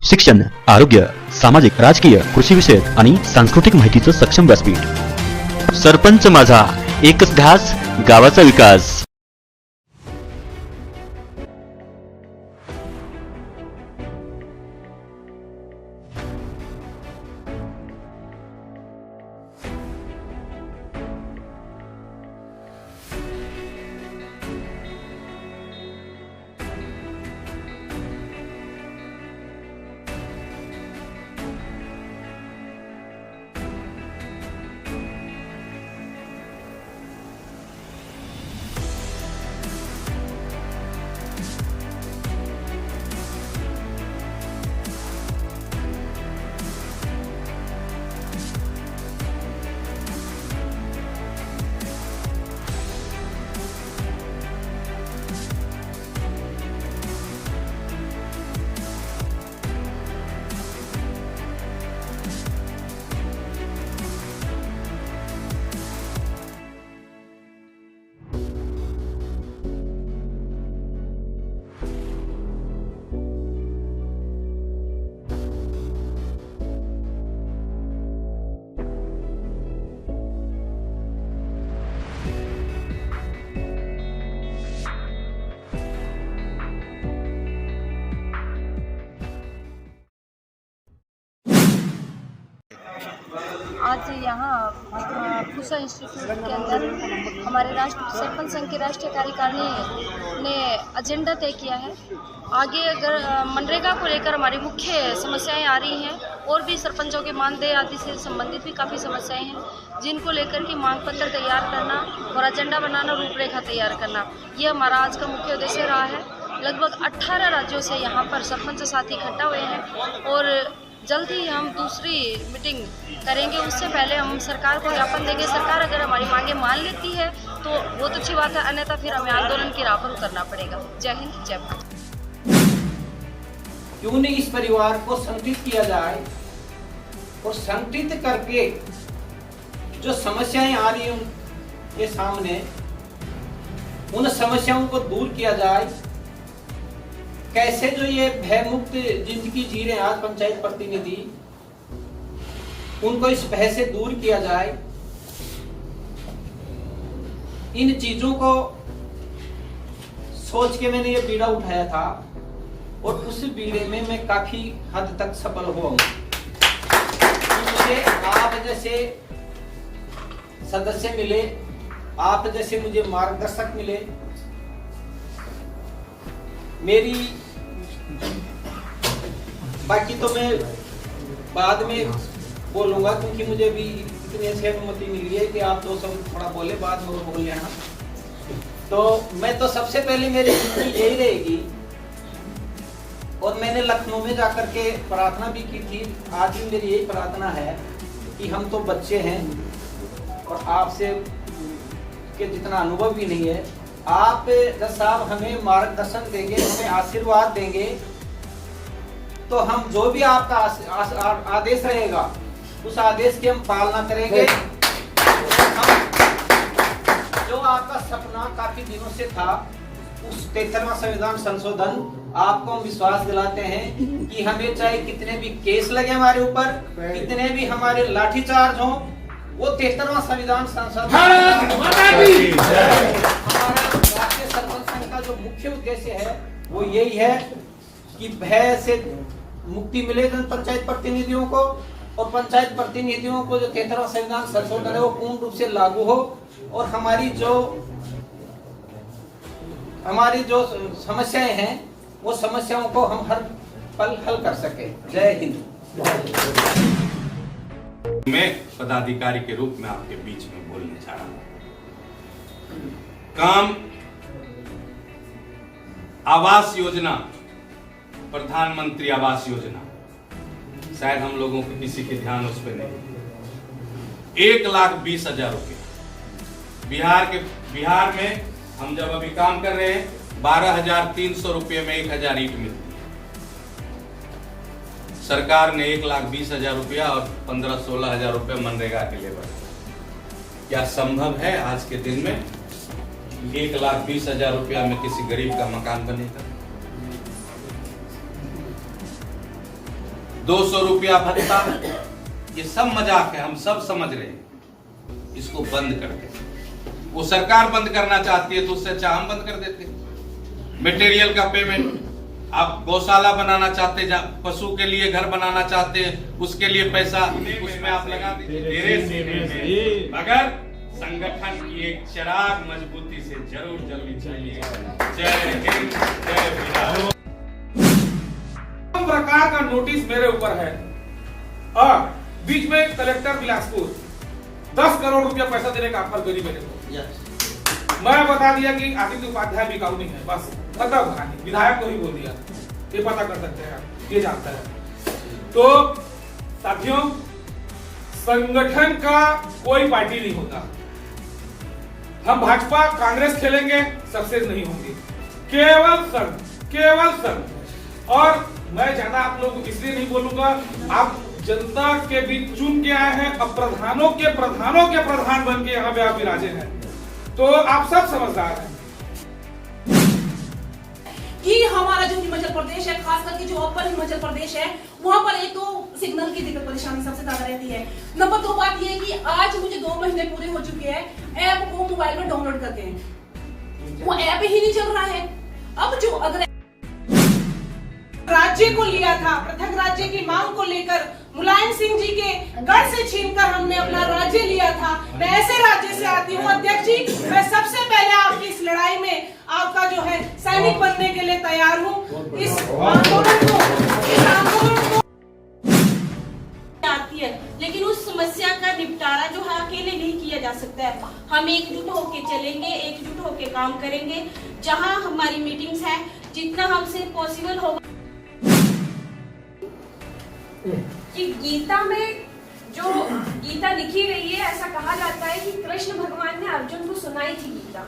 शिक्षण, आरोग्य, सामाजिक, राजकीय, कृषी विषयक आणि सांस्कृतिक माहितीचं सक्षम व्यासपीठ. सरपंच माझा, एकच ध्यास, गावाचा विकास. आज यहाँ पूसा इंस्टीट्यूट के अंदर हमारे सरपंच संघ की राष्ट्रीय कार्यकारिणी ने एजेंडा तय किया है। आगे अगर मनरेगा को लेकर हमारी मुख्य समस्याएं आ रही हैं और भी सरपंचों के मानदेय आदि से संबंधित भी काफ़ी समस्याएं हैं, जिनको लेकर के मांग पत्र तैयार करना और एजेंडा बनाना, रूपरेखा तैयार करना, ये हमारा आज का मुख्य उद्देश्य रहा है। लगभग 18 राज्यों से यहाँ पर सरपंच साथी इकट्ठा हुए हैं और जल्द ही हम दूसरी मीटिंग करेंगे। उससे पहले हम सरकार को ज्ञापन देंगे। सरकार अगर हमारी मांगे मान लेती है तो बहुत अच्छी बात है, अन्यथा फिर हमें आंदोलन की राह पर उतरना पड़ेगा। जय हिंद, जय भारत। क्यों नहीं इस परिवार को संगठित किया जाए और संगठित करके जो समस्याएं आ रही हैं उनके सामने, उन समस्याओं को दूर किया जाए। कैसे जो ये भयमुक्त जिंदगी जी रहे हैं आज पंचायत प्रतिनिधि, उनको इस भय से दूर किया जाए। इन चीजों को सोच के मैंने ये बीड़ा उठाया था और उस बीड़े में मैं काफी हद तक सफल हुआ हूं। मुझे आप जैसे सदस्य मिले, आप जैसे मुझे मार्गदर्शक मिले। मेरी बाकी तो मैं बाद में बोलूंगा, क्योंकि मुझे भी इतनी अच्छी अनुमति मिली है कि आप दो शब्द थोड़ा बोले, बाद में बोल लेना। तो मैं तो सबसे पहले मेरी यही रहेगी, और मैंने लखनऊ में जाकर के प्रार्थना भी की थी। आज भी मेरी यही प्रार्थना है कि हम तो बच्चे हैं और आपसे के जितना अनुभव भी नहीं है। आप जब साहब हमें मार्गदर्शन देंगे, हमें आशीर्वाद देंगे, तो हम जो भी आपका आदेश रहेगा उस आदेश की हम पालना करेंगे। हम जो आपका सपना काफी दिनों से था, उस 73वां संविधान संशोधन, आपको हम विश्वास दिलाते हैं कि हमें चाहे कितने भी केस लगे हमारे ऊपर, कितने भी हमारे लाठीचार्ज हो, वो 73वां संविधान संशोधन राष्ट्रीय सरपंच संघ का जो मुख्य उद्देश्य है वो यही है कि भय से मुक्ति मिले पंचायत प्रतिनिधियों को, और पंचायत प्रतिनिधियों को जो 73वां संविधान संशोधन है वो पूर्ण रूप से लागू हो, और हमारी जो समस्याएं हैं वो समस्याओं को हम हर पल हल कर सके। जय हिंद। मैं पदाधिकारी के रूप में आपके बीच में बोलने जा रहा हूं। काम आवास योजना, प्रधानमंत्री आवास योजना, शायद हम लोगों के किसी के ध्यान उस पर नहीं। 1,20,000 रुपये बिहार में हम जब अभी काम कर रहे हैं, 12,300 रुपये में 1,000 ईंट मिलती है। सरकार ने 1,20,000 रुपया और 15-16 रुपये मनरेगा के लेबर। क्या संभव है आज के दिन में 1,20,000 रुपया में किसी गरीब का मकान बनेगा? 200 रुपया भत्ता, ये सब मजाक है, हम सब समझ रहे हैं। इसको बंद कर दे। वो सरकार बंद करना चाहती है तो उससे अच्छा हम बंद कर देते। मटेरियल का पेमेंट, आप गौशाला बनाना चाहते, पशु के लिए घर बनाना चाहते, उसके लिए पैसा उसमें आप लगा दीजिए, मगर संगठन की एक चिराग मजबूती से जरूर जलनी चाहिए। जय हिंद, जय बिहार। प्रकार का नोटिस मेरे ऊपर है और बीच में कलेक्टर बिलासपुर 10 करोड़ रुपया पैसा देने का ऑफर करी मेरे को। मैं बता दिया कि आदित्य उपाध्याय बिकाऊ नहीं है, बस खत्म कहानी। विधायक को ही बोल दिया, ये पता कर सकते हैं, ये जानता है। तो साथियों, संगठन का कोई पार्टी नहीं होता। हम भाजपा कांग्रेस खेलेंगे, सक्सेस नहीं होंगे। केवल संघ, केवल संघ। और मैं ज्यादा आप लोगों को इसलिए नहीं बोलूंगा, आप जनता के बीच चुन के आए हैं, अब प्रधानों के प्रधान बन के यहाँ पे आप विराजे हैं, तो आप सब समझदार हैं कि हमारा जो हिमाचल प्रदेश है, खास करके जो अपर हिमाचल प्रदेश है, वहाँ पर एक तो सिग्नल की दिक्कत परेशानी सबसे ज्यादा रहती है। नंबर 2 बात ये है कि आज मुझे 2 महीने पूरे हो चुके हैं ऐप को मोबाइल में डाउनलोड करके, वो ऐप ही नहीं चल रहा है। अब जो अगर राज्य को लिया था, पृथक राज्य की मांग को लेकर मुलायम सिंह जी के गढ़ से छीनकर हमने अपना राज्य लिया था, मैं ऐसे राज्य से आती हूँ अध्यक्ष जी। मैं सबसे पहले आपकी इस लड़ाई में आपका जो है सैनिक बनने के लिए तैयार हूँ। इस आंदोलन को आती है, लेकिन उस समस्या का निपटारा जो है अकेले नहीं किया जा सकता है। हम एकजुट होके चलेंगे, एकजुट होके काम करेंगे। जहाँ हमारी मीटिंग्स है, जितना हमसे पॉसिबल होगा। कि गीता में जो गीता लिखी गई है, ऐसा कहा जाता है कि कृष्ण भगवान ने अर्जुन को सुनाई थी गीता,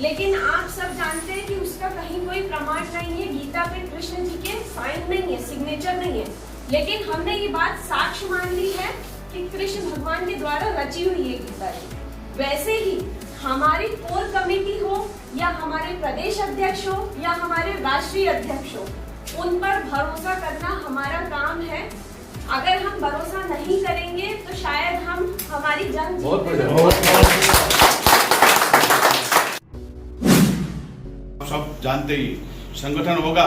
लेकिन आप सब जानते हैं कि उसका कहीं कोई प्रमाण नहीं है। गीता पे कृष्ण जी के साइन नहीं है, सिग्नेचर नहीं है, लेकिन हमने ये बात साक्ष्य मान ली है कि कृष्ण भगवान के द्वारा रची हुई है गीता जी। वैसे ही हमारी कोर कमेटी हो या हमारे प्रदेश अध्यक्ष हो या हमारे राष्ट्रीय अध्यक्ष हो, उन पर भरोसा करना हमारा काम है। अगर हम भरोसा नहीं करेंगे तो शायद हम हमारी जंग सब जानते ही, संगठन होगा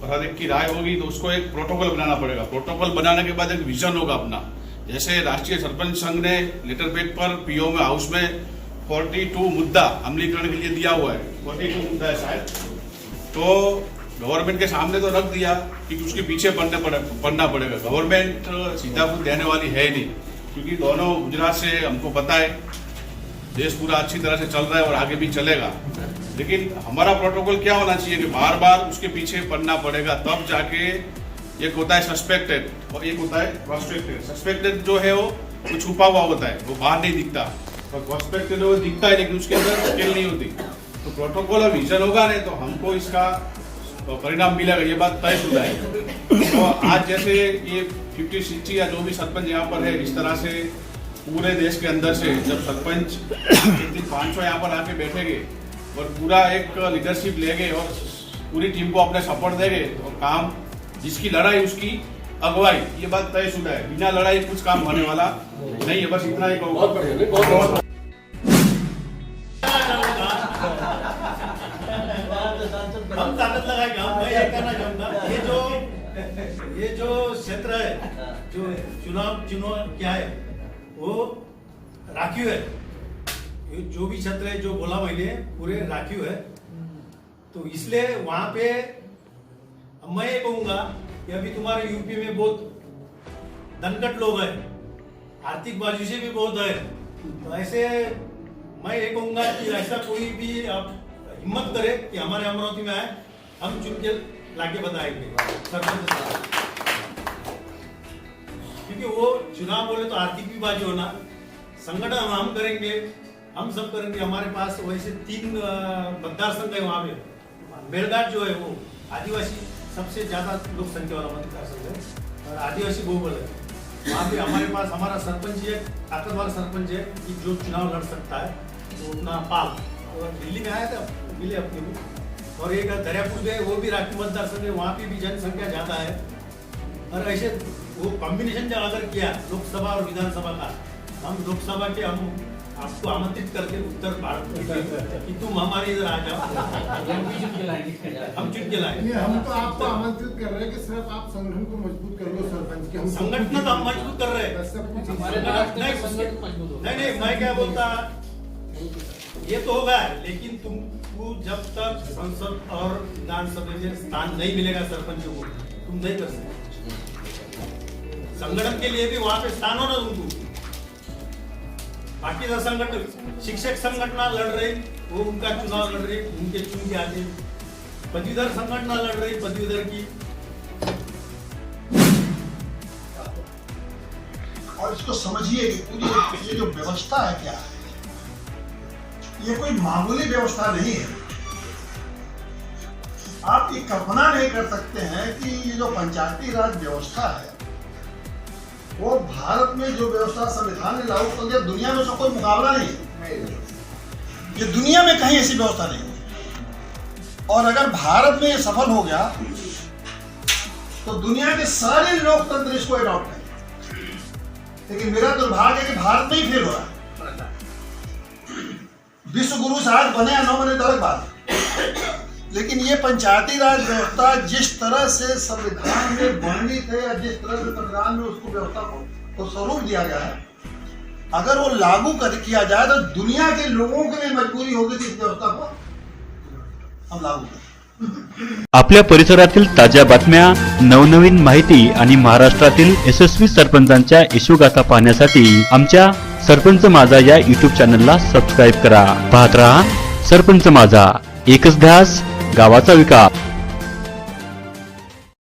और हर एक की राय होगी तो उसको एक प्रोटोकॉल बनाना पड़ेगा। प्रोटोकॉल बनाने के बाद एक विजन होगा अपना। जैसे राष्ट्रीय सरपंच संघ ने लेटर पैड पर पीओ में हाउस में 42 मुद्दा अमलीकरण के लिए दिया हुआ है, 42 मुद्दा है शायद, तो गवर्नमेंट के सामने तो रख दिया कि उसके पीछे पढ़ना पड़ेगा। गवर्नमेंट सीधा कुछ देने वाली है नहीं, क्योंकि दोनों गुजरात से हमको पता है देश पूरा अच्छी तरह से चल रहा है और आगे भी चलेगा। लेकिन हमारा प्रोटोकॉल क्या होना चाहिए कि बार बार उसके पीछे पढ़ना पड़ेगा, तब जाके एक होता है सस्पेक्टेड और एक होता है प्रोस्पेक्टेड। सस्पेक्टेड जो है वो छुपा हुआ होता है, वो बाहर नहीं दिखता, और प्रोस्पेक्टेड वो दिखता है लेकिन उसके अंदर स्केल नहीं होती। तो प्रोटोकॉल और विजन होगा नहीं तो हमको इसका परिणाम मिलेगा, ये बात तयशुदा है। तो आज जैसे ये 50-60 या जो भी सरपंच यहाँ पर है, इस तरह से पूरे देश के अंदर से जब सरपंच 500 यहाँ पर आके बैठेंगे और पूरा एक लीडरशिप लेंगे और पूरी टीम को अपने सपोर्ट देंगे तो काम, जिसकी लड़ाई उसकी अगुवाई, ये बात तयशुदा है। बिना लड़ाई कुछ काम होने वाला नहीं है। बस इतना ही कहूँगा। हम ताकत लगाएंगे। मैं ये कहना चाहूँगा, ये जो क्षेत्र है, जो चुनाव क्या है, वो राखीव है। ये जो भी क्षेत्र है, जो बोला मैंने, पूरे राखीव है। तो इसलिए वहाँ पे मैं ये कहूँगा कि अभी तुम्हारे यूपी में बहुत दनकट लोग हैं, आर्थिक बाजू से भी बहुत है। तो ऐसे मैं ये कहूँगा कि ऐसा कोई भी आप हिम्मत करे कि हमारे अमरावती में आए, हम चुन के लाके बताएंगे सरपंच साहब, क्योंकि वो चुनाव बोले तो आर्थिक भी बाजी होना, संगठन हम करेंगे, हम सब करेंगे। हमारे पास वैसे 3 मतदार संघ है वहाँ पे। बेलघाट जो है वो आदिवासी सबसे ज्यादा लोक संख्या वाला मतदार संघ है और आदिवासी बहुबल है। वहाँ पे हमारे पास हमारा सरपंच है, ताकतवर सरपंच है कि जो चुनाव लड़ सकता है, तो अपना पाल और दिल्ली में आया था, मिले अपने को। और एक दरियापुर में वो भी राखी मतदार संघ है, वहाँ पे भी जनसंख्या ज्यादा है। और ऐसे वो कॉम्बिनेशन जब अगर किया लोकसभा और विधानसभा का, हम लोकसभा के हम आपको आमंत्रित करके उत्तर भारत में कि तुम हमारे इधर आ जाओ, हम चुट के लाएंगे। हम तो आपको आमंत्रित कर रहे हैं कि सिर्फ आप संगठन को मजबूत कर लो सरपंच के। हम संगठन तो हम मजबूत कर रहे हैं। नहीं, मैं क्या बोलता, ये तो होगा, लेकिन तुमको जब तक संसद और विधानसभा में स्थान नहीं मिलेगा सरपंचों को, तुम नहीं कर सकते। संगठन के लिए भी वहां पे स्थान हो ना तुमको। बाकी का संगठन, शिक्षक संगठन लड़ रहे, वो उनका चुनाव लड़ रहे, उनके चुन के आते, पदवीधर संगठन लड़ रही पदवीधर की। और इसको समझिए कि पूरी ये जो व्यवस्था है क्या है, ये कोई मामूली व्यवस्था नहीं है। आप ये कल्पना नहीं कर सकते हैं कि ये जो पंचायती राज व्यवस्था है, वो भारत में जो व्यवस्था संविधान ने लागू कर दिया, दुनिया में उसका कोई मुकाबला नहीं है। ये दुनिया में कहीं ऐसी व्यवस्था नहीं है। और अगर भारत में ये सफल हो गया तो दुनिया के सारे लोकतंत्र इसको अडॉप्ट करें। लेकिन मेरा दुर्भाग्य है कि भारत में ही फेल हो रहा है। विश्व गुरु शायद बने या न बने तो अलग बात है, लेकिन ये पंचायती राज व्यवस्था जिस तरह से संविधान में वर्णित है या जिस तरह से संविधान में उसको व्यवस्था को स्वरूप दिया गया है, अगर वो लागू किया जाए तो दुनिया के लोगों के लिए मजबूरी होगी कि इस व्यवस्था को हम लागू करें। आपल्या परिसरातील ताज्या बातम्या, नवनवीन माहिती आणि महाराष्ट्रातील यशस्वी सरपंचांच्या यशोगाथा पाहण्यासाठी आमच्या सरपंच माझा या YouTube चॅनलला सबस्क्राईब करा. पाहत रहा सरपंच माझा, एकच ध्यास गावाचा विकास.